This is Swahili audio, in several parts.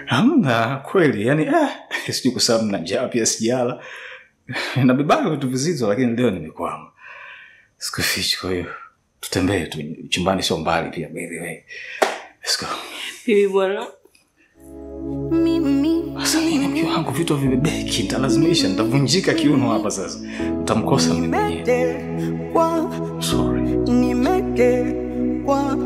Hamna kweli, yani sijui kwa sababu na njaa pia sijala. Nabeba vitu vizito lakini leo nimekwama. Sikufichi, kwa hiyo tutembee tu, chumbani sio mbali pia by the way. Let's go. Bibi bwana. Sasa nini mke wangu, vitu vibebeki, nitalazimisha, nitavunjika kiuno hapa sasa. Utamkosa mimi mwenyewe. Sorry. Nimetekwa.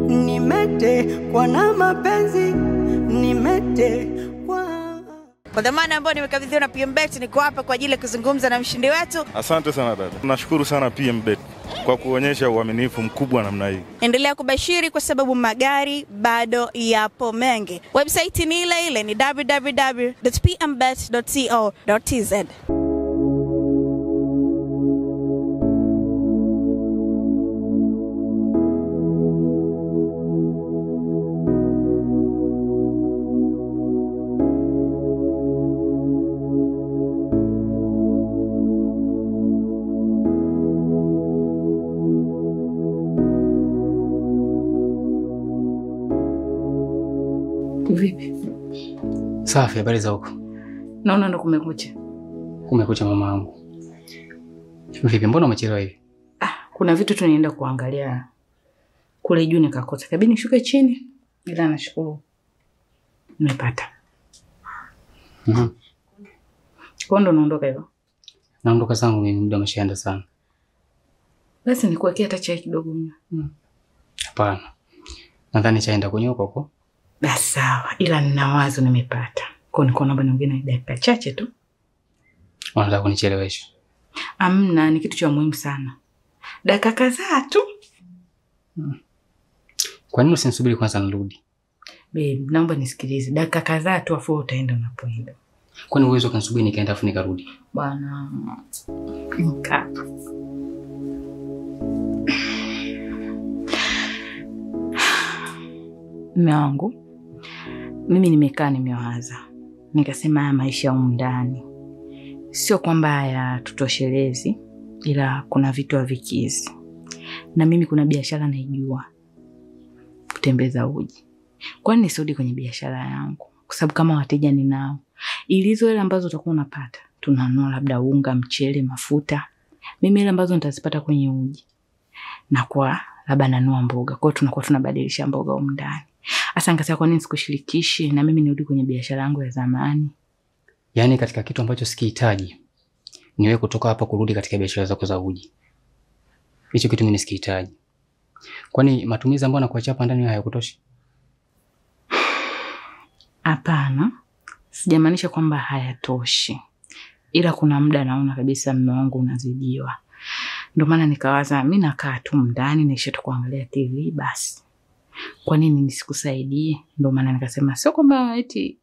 Nimetekwa na mapenzi, nimetekwa. Kwa dhamana ambayo nimekabidhiwa na PMBet, niko hapa kwa ajili ya kuzungumza na mshindi wetu. Asante sana dada. Nashukuru sana PMBet kwa kuonyesha uaminifu mkubwa namna hii. Endelea kubashiri kwa sababu magari bado yapo mengi. Website ni ile ni www.pmbet.co.tz. Vipi? Safi, habari za huko? Naona ndo kumekucha. Kumekucha mamangu. Vipi, mbona umechelewa hivi? Kuna vitu tunaenda kuangalia kule juu nikakosa. Kabidi nishuke chini. Ila nashukuru nimepata. Kwa ndo naondoka hivyo? Naondoka zangu mimi, muda umeshaenda sana. Basi nikuwekea hata chai kidogo mimi. Hapana. Nadhani chaenda kunywa huko. Basi sawa, ila nina wazo nimepata. Kwa niko naomba niongee na dakika chache tu. Unataka kunichelewesha? Amna, ni kitu cha muhimu sana. Dakika kadhaa tu. Kwa nini usinisubiri kwanza nirudi? Babe, naomba nisikilize. Dakika kadhaa tu afu utaenda unapoenda. Kwani uwezo kanisubiri nikaenda afu nikarudi? Bwana. Mume wangu, mimi nimekaa nimewaza. Nikasema haya maisha humu ndani sio kwamba hayatutoshelezi, ila kuna vitu havikizi. Na mimi kuna biashara naijua, kutembeza uji. Kwani nisirudi kwenye biashara yangu? Kwa sababu kama wateja ninao, ilizo ile ambazo utakuwa unapata, tunanunua labda unga, mchele, mafuta. Mimi ile ambazo nitazipata kwenye uji, na kwa labda nanunua mboga. Kwa hiyo tunakuwa tunabadilisha mboga humu ndani. Asa nikasema kwa nini sikushirikishi na mimi nirudi kwenye biashara yangu ya zamani? Yaani katika kitu ambacho sikihitaji niwe kutoka hapa kurudi katika biashara zako za uji. Hicho kitu mimi sikihitaji. Kwani matumizi ambayo nakuacha hapa ndani hayakutoshi? Hapana. Sijamaanisha kwamba hayatoshi. Ila kuna muda naona kabisa mume wangu unazidiwa. Ndio maana nikawaza mimi nakaa tu ndani naisha tu kuangalia TV basi. Kwa nini nisikusaidie? Ndio maana nikasema sio kwamba eti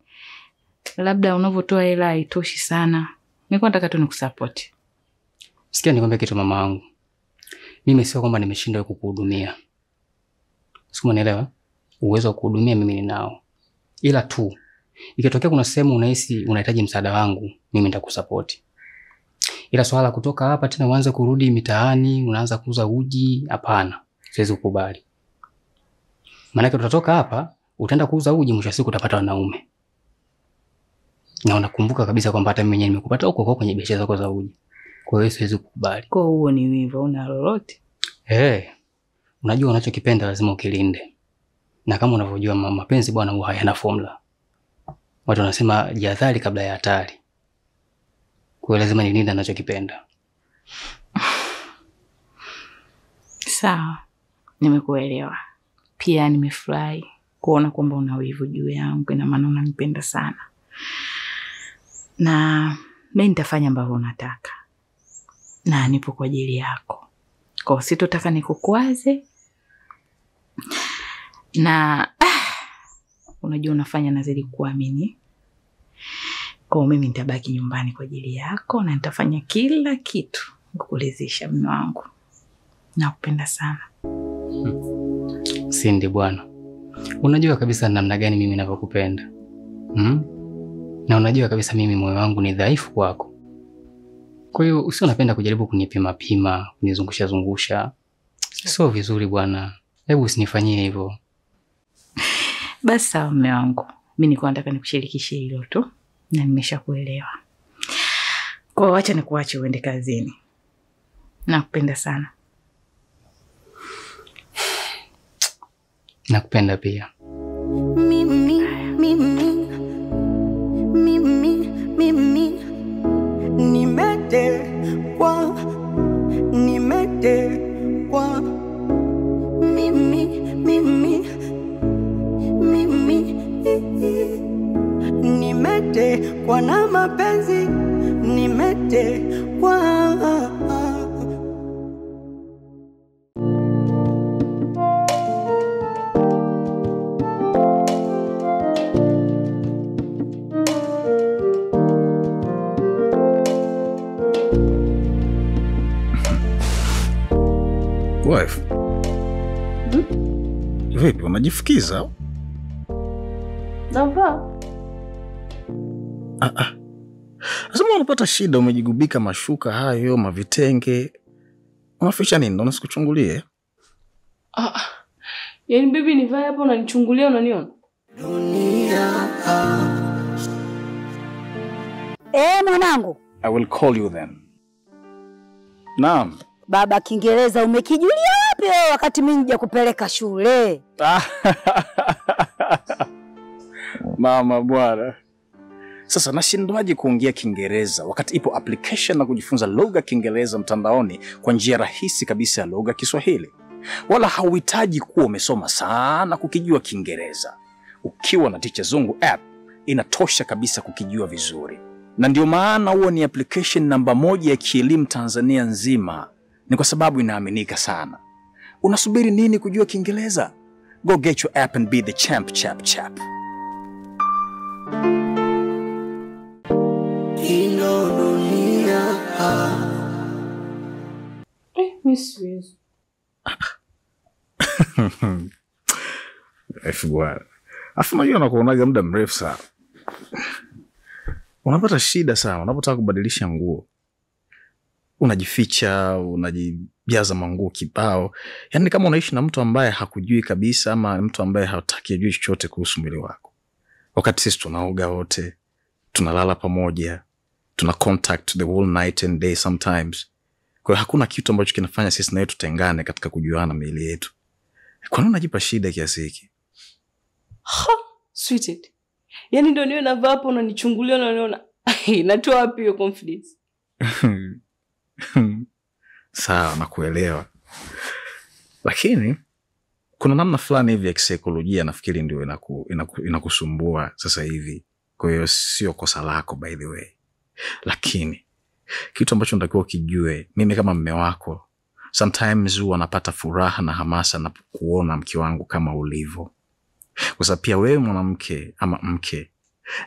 labda unavotoa hela haitoshi sana. Nilikuwa nataka tu nikusupport. Sikia nikwambie kitu mama wangu. Mimi sio kwamba nimeshindwa kukuhudumia. Sio, unaelewa? Uwezo wa kuhudumia mimi ninao. Ila tu ikitokea kuna sehemu unahisi unahitaji msaada wangu, mimi nitakusupport. Ila swala kutoka hapa tena uanze kurudi mitaani, unaanza kuuza uji, hapana. Siwezi kukubali. Maana utatoka hapa, utaenda kuuza uji, mwisho siku utapata wanaume. Na unakumbuka kabisa kwamba hata mimi mwenyewe nimekupata huko kwenye biashara zako za uji. Kwa hiyo siwezi kukubali. Kwa huo ni wivu, una lolote? Unajua unachokipenda lazima ukilinde. Na kama unavyojua mapenzi bwana huwa hayana formula. Watu wanasema jihadhari kabla ya hatari. Kwa hiyo lazima nilinde ninachokipenda. Sawa. Nimekuelewa. Pia nimefurahi kuona kwamba una wivu juu yangu, ina maana unanipenda sana. Na mimi nitafanya ambavyo unataka. Na nipo kwa ajili yako. Kwa hiyo sitotaka nikukwaze. Na unajua unafanya nazidi kuamini. Kwa hiyo mimi nitabaki nyumbani kwa ajili yako na nitafanya kila kitu kukuridhisha mume wangu. Nakupenda sana. Sindi bwana. Unajua kabisa namna gani mimi ninavyokupenda. Na unajua kabisa mimi moyo wangu ni dhaifu kwako. Kwa hiyo usio unapenda kujaribu kunipima pima, kunizungusha zungusha. Sio vizuri bwana. Hebu usinifanyie hivyo. Basi sawa mume wangu. Mimi nilikuwa nataka nikushirikishe hilo tu na nimeshakuelewa. Kwa hiyo acha nikuache uende kazini. Nakupenda sana. Nakupenda pia. Mimi nimetekwa nimetekwa na mapenzi, nimetekwa. Wife. Vipi, unajifukiza? Sawa. Asema unapata shida, umejigubika mashuka hayo, mavitenge. Unaficha nini? Ndio sikuchungulie. Yaani baby nivae hapo unanichungulia unaniona? Mwanangu. I will call you then. Naam. Baba, Kiingereza umekijulia wapi wewe wakati mimi nija kupeleka shule? Mama bwana. Sasa nashindwaje kuongea Kiingereza wakati ipo application na kujifunza lugha Kiingereza mtandaoni kwa njia rahisi kabisa ya lugha Kiswahili. Wala hauhitaji kuwa umesoma sana kukijua Kiingereza. Ukiwa na Teacher Zungu app inatosha kabisa kukijua vizuri. Na ndio maana huo ni application namba 1 ya kielimu Tanzania nzima. Ni kwa sababu inaaminika sana. Unasubiri nini kujua Kiingereza? Go get your app and be the champ chap. Miss Bwana. Afu unajua nakuonaga muda mrefu sana. Unapata shida sana unapotaka kubadilisha nguo. Unajificha, unajijaza manguo kibao. Yaani kama unaishi na mtu ambaye hakujui kabisa ama mtu ambaye hataki ajue chochote kuhusu mwili wako. Wakati sisi tunaoga wote, tunalala pamoja, tuna contact the whole night and day sometimes. Kwa hiyo hakuna kitu ambacho kinafanya sisi na wewe tutengane katika kujuana miili yetu. Kwa nini unajipa shida kiasi hiki? Sweetheart. Yaani ndio niwe navaa hapo unanichungulia unaniona. Natoa wapi hiyo confidence? Sawa, nakuelewa. Lakini kuna namna fulani hivi ya kisaikolojia nafikiri ndio inakusumbua sasa hivi. Kwa hiyo sio kosa lako by the way. Lakini kitu ambacho natakiwa kijue, mimi kama mume wako sometimes huwa napata furaha na hamasa na kuona mke wangu kama ulivyo. Kwa sababu pia wewe mwanamke ama mke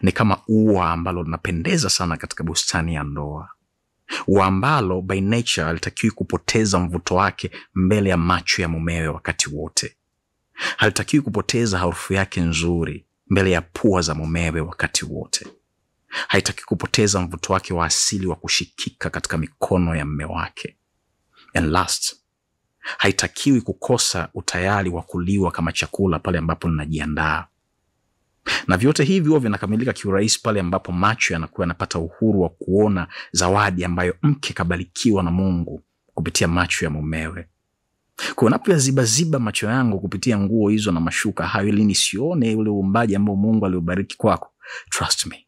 ni kama ua ambalo linapendeza sana katika bustani ya ndoa. Ua ambalo by nature halitakiwi kupoteza mvuto wake mbele ya macho ya mumewe wakati wote. Halitakiwi kupoteza harufu yake nzuri mbele ya pua za mumewe wakati wote. Haitakiwi kupoteza mvuto wake wa asili wa kushikika katika mikono ya mume wake. And last, haitakiwi kukosa utayari wa kuliwa kama chakula pale ambapo ninajiandaa. Na vyote hivi huwa vinakamilika kiurahisi pale ambapo macho yanakuwa yanapata uhuru wa kuona zawadi ambayo mke kabarikiwa na Mungu kupitia macho ya mumewe. Kwa unapoyaziba macho yangu kupitia nguo hizo na mashuka hayo ili nisione ule uumbaji ambao Mungu aliobariki kwako, trust me,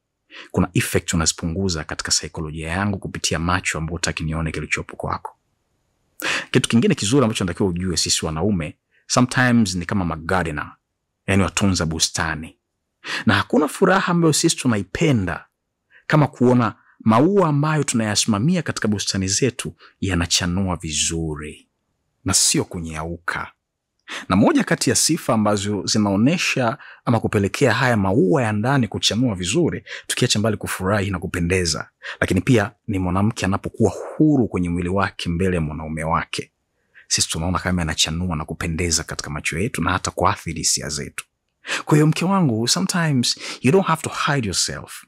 kuna effect unazipunguza katika saikolojia yangu kupitia macho ambayo hutaki nione kilichopo kwako. Kitu kingine kizuri ambacho natakiwa ujue, sisi wanaume sometimes ni kama magardener, yani watunza bustani. Na hakuna furaha ambayo sisi tunaipenda kama kuona maua ambayo tunayasimamia katika bustani zetu yanachanua vizuri na sio kunyauka. Na moja kati ya sifa ambazo zinaonesha ama kupelekea haya maua ya ndani kuchanua vizuri, tukiacha mbali kufurahi na kupendeza, lakini pia ni mwanamke anapokuwa huru kwenye mwili wake mbele ya mwanaume wake. Sisi tunaona kama anachanua na kupendeza katika macho yetu na hata kuathiri hisia zetu. Kwa hiyo mke wangu, sometimes you don't have to hide yourself.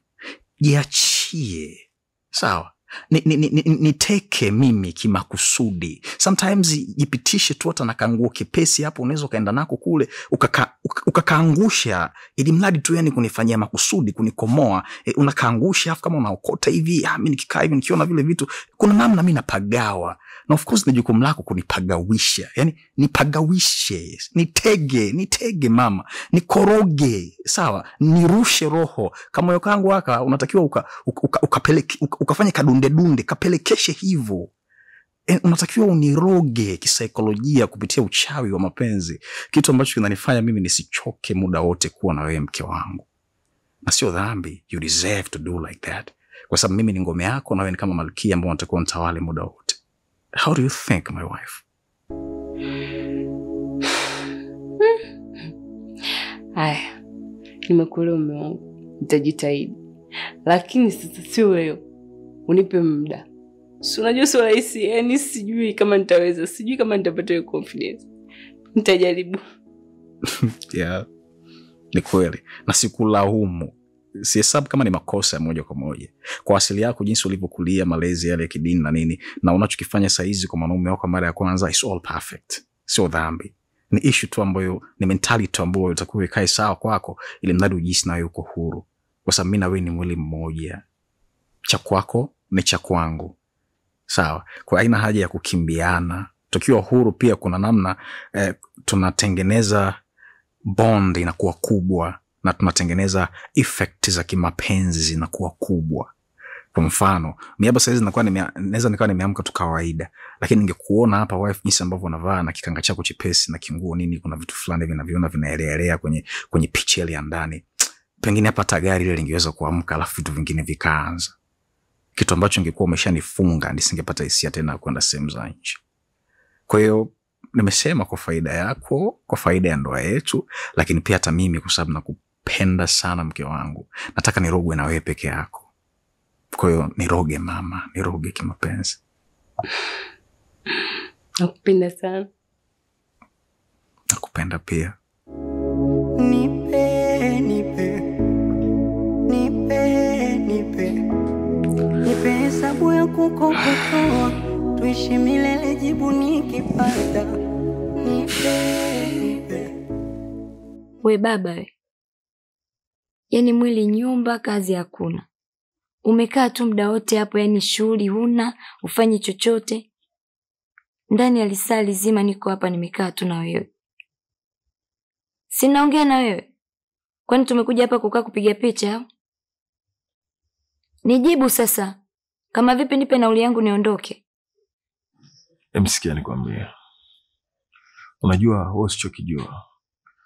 Jiachie. Sawa. niteke mimi kimakusudi. Sometimes jipitishe tu hata na kanguo kipesi hapo, unaweza kaenda nako kule ukakaangusha, ili mradi tu yani kunifanyia makusudi, kunikomoa. Unakaangusha afu kama unaokota hivi, mimi nikikaa hivi nikiona vile vitu, kuna namna mimi napagawa. Na of course ni jukumu lako kunipagawisha. Yani nipagawishe, nitege mama, nikoroge, sawa? Nirushe roho. Kama moyo kangu waka unatakiwa ukafanye kadunde, kapelekeshe hivyo. Unatakiwa uniroge kisaikolojia kupitia uchawi wa mapenzi. Kitu ambacho kinanifanya mimi nisichoke muda wote kuwa na wewe mke wangu. Na sio dhambi, you deserve to do like that. Kwa sababu mimi ni ngome yako na wewe ni kama malkia ambaye unatakiwa unitawale muda wote. How do you think, my wife? Haya, nimekuelewa mume wangu, nitajitahidi. Lakini sasa sio wewe. Unipe muda. Si unajua sio rahisi, yani sijui kama nitaweza, sijui kama nitapata hiyo confidence. Nitajaribu. Yeah. Ni kweli. Na sikulaumu. Sihesabu kama ni makosa moja kwa moja. Kwa asili yako, jinsi ulivyokulia, malezi yale ya kidini na nini, na unachokifanya saa hizi kwa mwanaume wako mara ya kwanza, is all perfect. Sio dhambi. Ni issue tu ambayo, ni mentality ambayo utakuwa ikae sawa kwako, ili mradi ujisi nayo uko huru. Kwa sababu mimi na wewe ni mwili mmoja. Cha kwako ni cha kwangu. Sawa? Kwa haina haja ya kukimbiana. Tukiwa huru pia kuna namna tunatengeneza bond inakuwa kubwa, na tunatengeneza effect za kimapenzi zinakuwa kubwa. Kwa mfano, mimi hapa sasa naweza nikawa nimeamka tu kawaida, lakini ningekuona hapa wife jinsi ambavyo unavaa na kikanga chako chepesi na kinguo nini, kuna vitu fulani vinaviona vinaelea kwenye picha ile ya ndani. Pengine hapa hata gari ile lingeweza kuamka alafu vitu vingine vikaanza. Kitu ambacho ingekuwa umeshanifunga nisingepata hisia tena kwenda sehemu za nje. Kwa hiyo nimesema kwa faida yako, kwa faida ya ndoa yetu, lakini pia hata mimi kwa sababu nakupenda sana mke wangu. Nataka nirogwe na wewe peke yako. Kwa hiyo niroge mama, niroge kimapenzi. Nakupenda sana. Nakupenda pia. Nipe hesabu ya kukokotoa, tuishi milele, jibu nikipata. Nipe. We baba we. Yani mwili nyumba, kazi hakuna. Umekaa tu muda wote hapo, yani shughuli huna, ufanyi chochote. Ndani ya lisaa lizima niko hapa nimekaa tu na wewe. Sinaongea na wewe. Kwani tumekuja hapa kukaa kupiga picha au? Nijibu sasa. Kama vipi nipe nauli yangu niondoke. Msikia nikwambie. Unajua wewe usichokijua.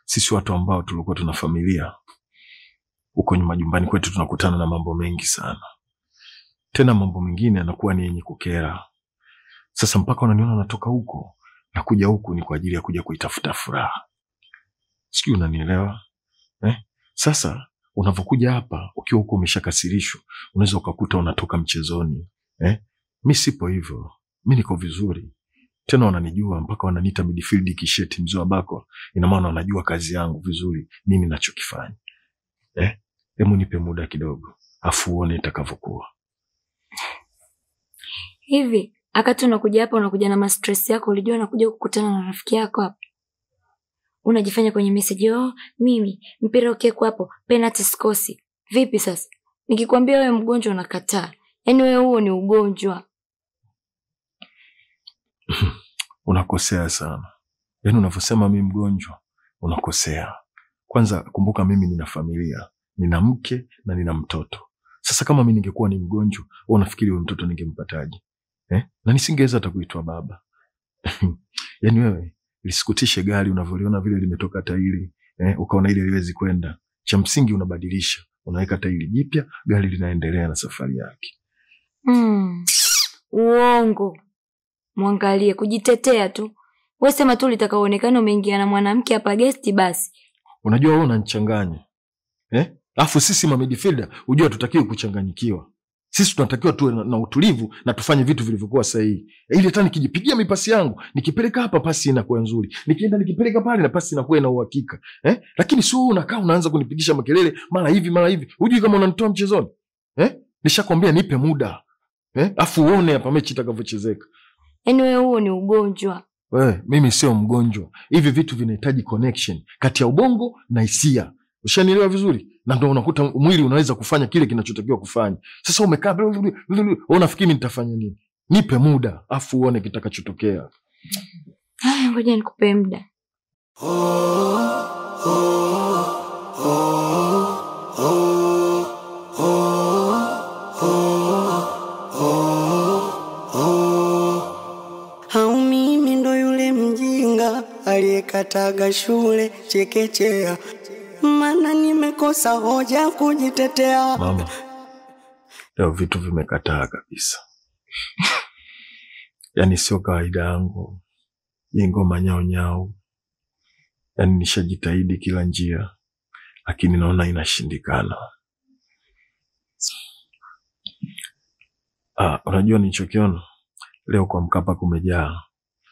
Sisi watu ambao tulikuwa tuna familia, huko nyuma nyumbani kwetu tunakutana na mambo mengi sana. Tena mambo mengine yanakuwa ni yenye kukera. Sasa mpaka unaniona natoka huko na kuja huku ni kwa ajili ya kuja kuitafuta furaha. Sijui unanielewa? Sasa unavokuja hapa ukiwa huko umeshakasirishwa, unaweza ukakuta unatoka mchezoni. Mimi sipo hivyo. Mimi niko vizuri. Tena wananijua mpaka wananiita midfield kisheti mzee wa bako. Ina maana wanajua kazi yangu vizuri, nini ninachokifanya. Hebu nipe muda kidogo, afu uone itakavyokuwa. Hivi, akati unakuja hapa unakuja na stress yako, ulijua unakuja kukutana na rafiki yako hapa. Unajifanya kwenye message, mimi mpira ukeko hapo, penalty sikosi. Vipi sasa? Nikikwambia wewe mgonjwa unakataa. Yaani wewe huo ni ugonjwa. Unakosea sana. Yaani unavyosema mimi mgonjwa, unakosea. Kwanza kumbuka mimi nina familia, nina mke na nina mtoto. Sasa kama mimi ningekuwa ni mgonjwa, wewe unafikiri wewe mtoto ningempataje? Na nisingeweza hata kuitwa baba. Yaani wewe lisikutishe gari unavyoliona vile limetoka tairi, ukaona ile liwezi kwenda. Cha msingi unabadilisha, unaweka tairi jipya, gari linaendelea na safari yake. Uongo. Muangalie kujitetea tu. Wewe sema tu litakaoonekana umeingia na mwanamke hapa guest basi. Unajua wewe unanichanganya. Alafu sisi ma midfielder unajua tutakiwa kuchanganyikiwa. Sisi tunatakiwa tuwe na utulivu na tufanye vitu vilivyokuwa sahihi. Ili hata nikijipigia mipasi yangu, nikipeleka hapa pasi inakuwa nzuri. Nikienda nikipeleka pale na pasi inakuwa ina uhakika. Lakini sio wewe unakaa unaanza kunipigisha makelele mara hivi mara hivi. Hujui kama unanitoa mchezoni? Nishakwambia nipe muda. Afu uone hapa mechi itakavyochezeka. Yaani wewe huo ni ugonjwa. Mimi sio mgonjwa. Hivi vitu vinahitaji connection kati ya ubongo na hisia. Ushanielewa vizuri? Na ndio unakuta mwili unaweza kufanya kile kinachotakiwa kufanya. Sasa umekaa unafikiri nitafanya nini? Nipe muda afu uone kitakachotokea. Haya, ngoja nikupe muda. Hau mimi ndo yule mjinga aliyekataga shule chekechea, maana nimekosa hoja kujitetea. Mama, leo vitu vimekataa kabisa. Yaani sio kawaida yangu. Hii ngoma nyao nyao. Yaani nishajitahidi kila njia, lakini naona inashindikana. Unajua nilichokiona? Leo kwa Mkapa kumejaa.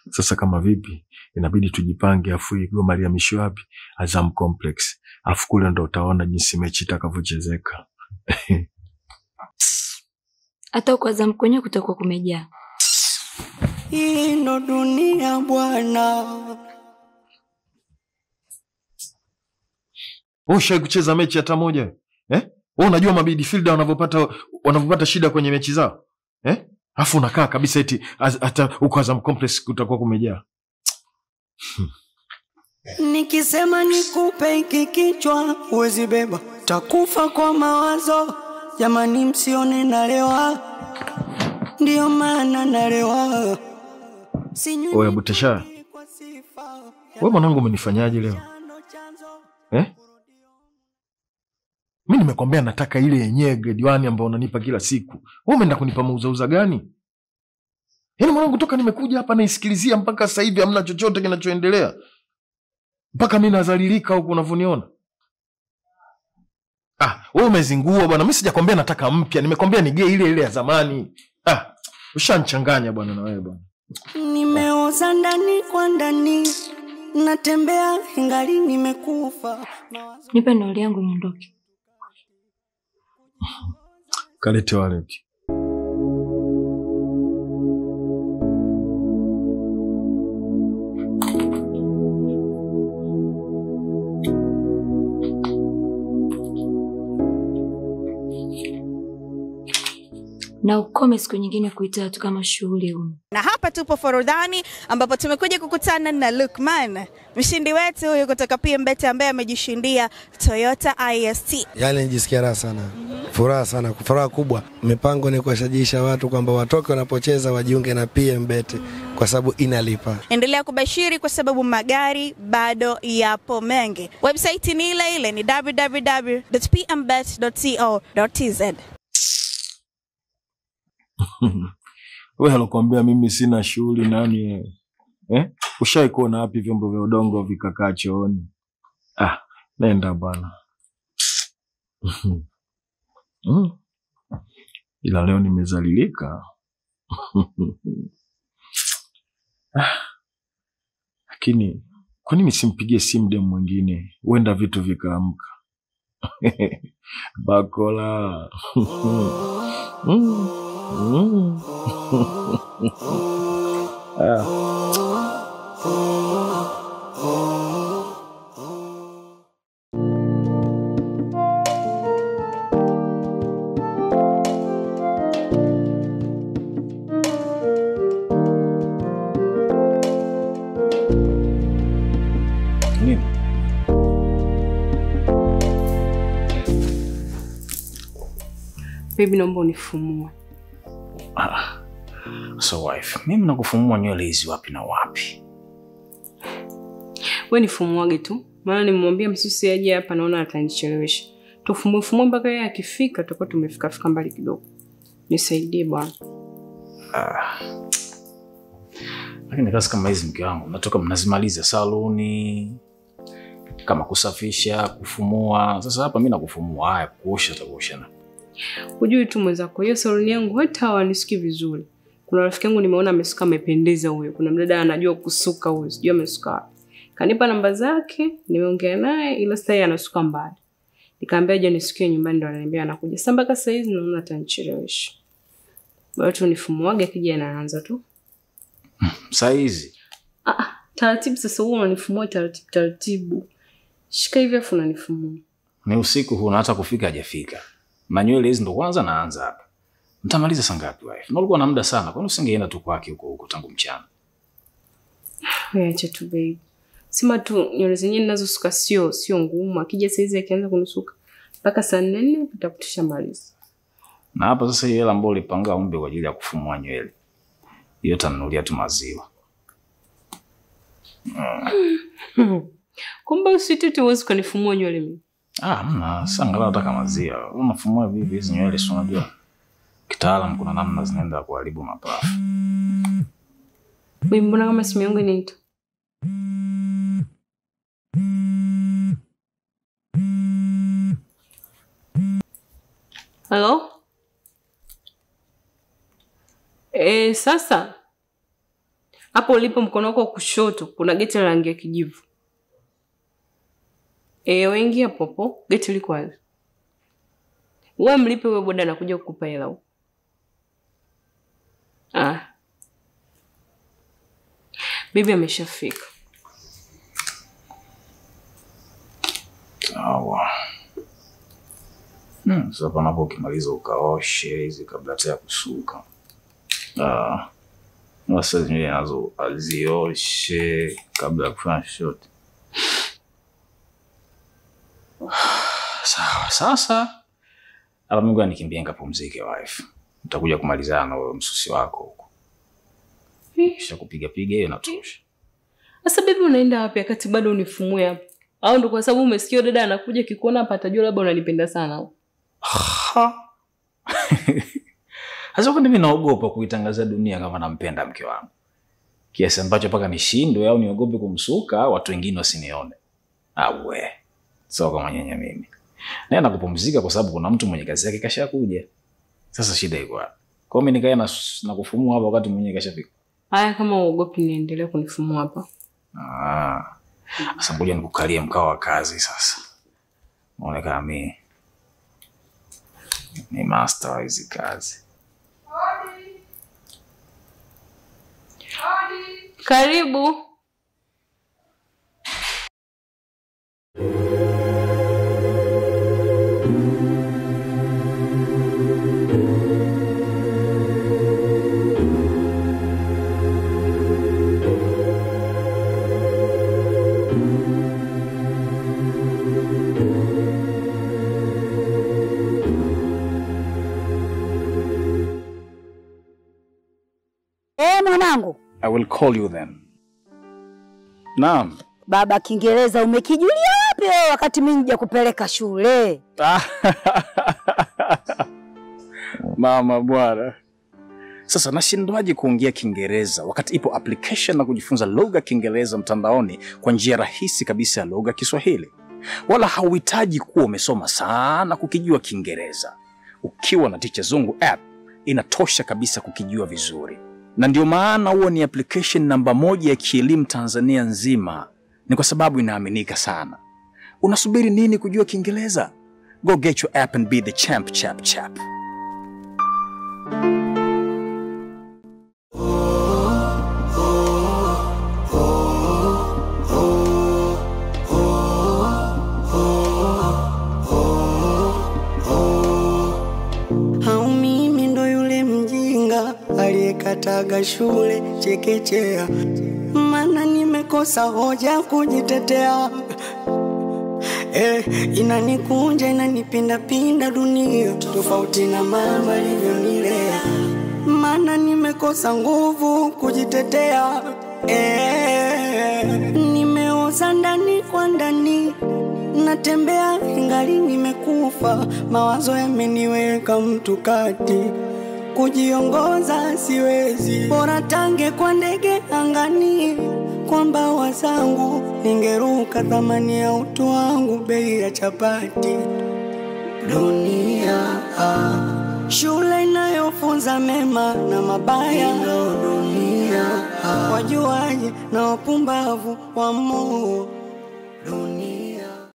Sasa kama vipi, inabidi tujipange afu hii goma lihamishwe wapi? Azam Complex. Afu kule ndo utaona jinsi mechi itakavyochezeka. Hata kwa Azam kwenye kutakuwa kumejaa. Hii ndo dunia bwana. Ushawahi kucheza mechi hata moja? Wewe unajua midfielder wanavyopata shida kwenye mechi zao? Afu unakaa kabisa eti hata uko Azam Complex kutakuwa kumejaa. Nikisema nikupe hiki kichwa uwezi beba, takufa kwa mawazo. Jamani msione nalewa, ndio maana nalewa. Oya Butesha, wewe mwanangu umenifanyaje leo? Mimi nimekwambia nataka ile yenyewe grade 1 ambayo unanipa kila siku. Wewe umeenda kunipa mauzauza gani? Yaani mwanangu toka nimekuja hapa naisikilizia mpaka sasa hivi hamna chochote kinachoendelea. Mpaka mimi nazalilika huko unavyoniona. Wewe umezingua bwana. Mimi sijakwambia nataka mpya. Nimekwambia nige ile ya zamani. Ushanchanganya bwana na wewe bwana. Nimeoza ndani kwa ndani. Natembea ingali nimekufa. Nipe nauli yangu niondoke. Kalete wallet. Na ukome siku nyingine kuita watu kama shughuli huko. Na hapa tupo Forodhani ambapo tumekuja kukutana na Lukman, mshindi wetu huyu kutoka PMBet ambaye amejishindia Toyota IST. Yaani nijisikia raha sana. Furaha sana, furaha kubwa. Mipango ni kuwashajisha watu kwamba watoke wanapocheza wajiunge na PMBet kwa sababu inalipa. Endelea kubashiri kwa sababu magari bado yapo mengi. Website ni ile ni www.pmbet.co.tz. Wewe alokuambia mimi sina shughuli nani? Ushai kuona wapi vyombo vya udongo vikakaa chooni? Nenda bwana. Ila leo nimezalilika. Lakini kwa nini simpigie simu dem mwingine? Huenda vitu vikaamka. Bakola. Baby, naomba unifumue. So wife, mimi nakufumua nywele hizi wapi na wapi? Wewe nifumuage tu. Maana nimemwambia msusi aje hapa naona atanichelewesha. Tufumue mpaka yeye akifika tutakuwa tumefika mbali kidogo. Nisaidie bwana. Lakini kazi kama hizi mke wangu, natoka mnazimaliza saluni, kama kusafisha, kufumua. Sasa hapa mimi nakufumua, haya kuosha takuosha na. Hujui tu mwenzako, hiyo saluni yangu hata hawanisikii vizuri. Kuna rafiki yangu nimeona amesuka amependeza huyo. Kuna mdada anajua kusuka huyo, sijui amesuka wapi. Kanipa namba zake, nimeongea naye ila sasa yeye anasuka mbali. Nikamwambia je nisukie nyumbani ndo ananiambia anakuja. Sasa mpaka saa hizi naona atanichelewesha. Watu unifumuage akija anaanza tu. Saizi. Taratibu sasa huo unanifumua taratibu. Shika hivi afu unanifumua. Ni usiku huu na hata kufika hajafika. Na nywele hizi ndo kwanza naanza hapa. Mtamaliza saa ngapi wife? Na ulikuwa na muda sana. Kwani usingeenda tu kwake huko tangu mchana? Acha tu babe. Sema tu nywele zenyewe ninazosuka sio ngumu. Akija saizi akianza kunisuka mpaka saa 4 utakutisha maliza. Na hapa sasa hiyo hela ambayo ulipanga umbe kwa ajili ya kufumua nywele. Hiyo tanunulia tu maziwa. Kumbe usitete uweze kunifumua nywele mimi. Mna, sasa angalau nataka maziwa. Unafumua vipi hizo nywele si unajua? Kitaalamu kuna namna zinaenda kuharibu mapafu. Mimi mbona kama simu yangu inaita? Hello? Sasa hapo ulipo mkono wako wa kushoto kuna geti la rangi ya kijivu. Waingia popo, geti liko wazi. Wewe mlipe wewe boda anakuja kukupa hela huko. Bibi ameshafika. Sawa. Sasa panapo ukimaliza ukaoshe hizi kabla ya kusuka. Sasa nywele nazo azioshe kabla ya kufanya shot. Sawa, sasa hapa Mungu anikimbia nikapumzike wife. Utakuja kumalizana na wewe msusi wako huko. Kisha kupiga hiyo inatosha. Sasa bibi unaenda wapi wakati bado unifumue hapa? Au ndo kwa sababu umesikia dada anakuja kikuona hapa atajua labda unanipenda sana? Sasa kwa nini naogopa kuitangaza dunia kama nampenda mke wangu? Kiasi ambacho paka nishindwe au niogope kumsuka watu wengine wasinione. Sio kama nyenye mimi. Naenda kupumzika kwa sababu kuna mtu mwenye kazi yake kashakuja. Sasa shida iko wapi? Kwa mimi nikae na kufumua hapa wakati mwenye kashafika. Haya kama uogopi niendelee kunifumua hapa. Sasa ngoja nikukalie mkao wa kazi sasa. Muonekana mimi ni master wa hizi kazi. Karibu. Mwanangu. I will call you then. Naam. Baba, Kiingereza umekijulia wapi wewe wakati mimi nija kupeleka shule? Mama bwana. Sasa nashindwaje kuongea Kiingereza wakati ipo application na kujifunza lugha Kiingereza mtandaoni kwa njia rahisi kabisa ya lugha Kiswahili. Wala hauhitaji kuwa umesoma sana kukijua Kiingereza. Ukiwa na Teacher Zungu app inatosha kabisa kukijua vizuri. Na ndio maana huo ni application namba 1 ya kielimu Tanzania nzima. Ni kwa sababu inaaminika sana. Unasubiri nini kujua Kiingereza? Go get your app and be the champ chap. Aliyekataga shule chekechea, maana nimekosa hoja kujitetea. Inanikunja inanipinda dunia, tofauti na mama alivyonilea, maana nimekosa nguvu kujitetea. Nimeoza ndani kwa ndani, natembea ingali nimekufa, mawazo yameniweka mtu kati, kujiongoza siwezi, bora tange kwa ndege angani, kwa mbawa zangu ningeruka, thamani ya utu wangu bei ya chapati. Dunia shule inayofunza mema na mabaya, dunia wajuaji na wapumbavu wa Mungu.